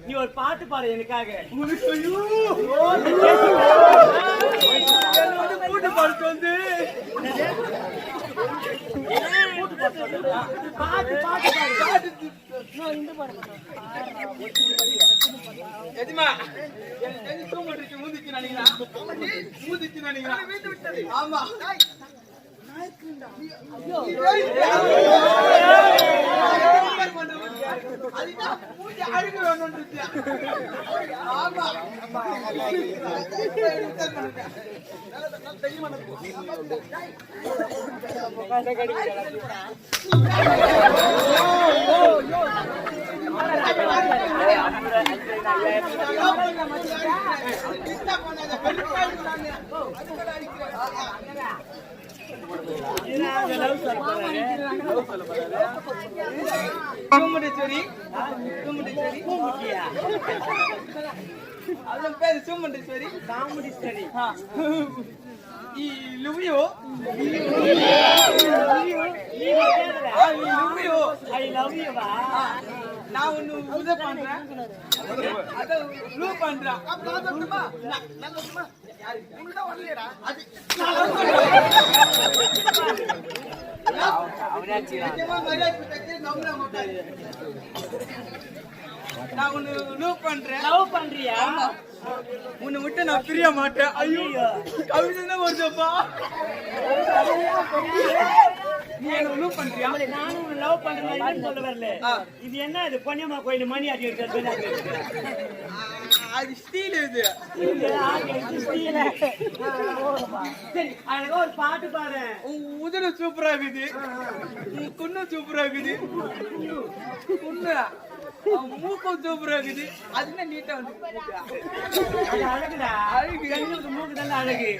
நீ ஒரு பாட்டு பாடு எனக்காக. கூட்டு பாட்டு வந்து பாட்டு பாட்டு பாடு. எதிமா தூங்கிட்டு மூதிச்சு நினைக்கிறேன். ஆமா அதன் பேரு சுமண்டேஸ்வரி காமெடிஸ்வரி. லுவியோ ஐ லவ் யூ வா. நான் ஒண்ணு உத பண்றேன், அத லூ பண்றேன். நான் ஒண்ணு லூ பண்றேன். லவ் பண்றியா? உன்னை விட்டு நான் பிரிய மாட்டேன். ஐயோ கவிதை வருதப்பா. நீ என்ன லவ் பண்றியா? நானும் லவ் பண்றேன் சொல்ல வரல. இது என்ன இது பொன்னியம்மா கோயில் மணி ஆட்டி இருக்கிறது? அது ஸ்டீல் இது. சரி அழகா ஒரு பாட்டு பாரு. உதடு சூப்பரா இருக்குது, குன்னு சூப்பரா இருக்குது, குன்னு மூக்கும் சூப்பரா இருக்குது. அதுனா நீட்டா வந்து அழகுடா. மூக்கு தான் அழகு.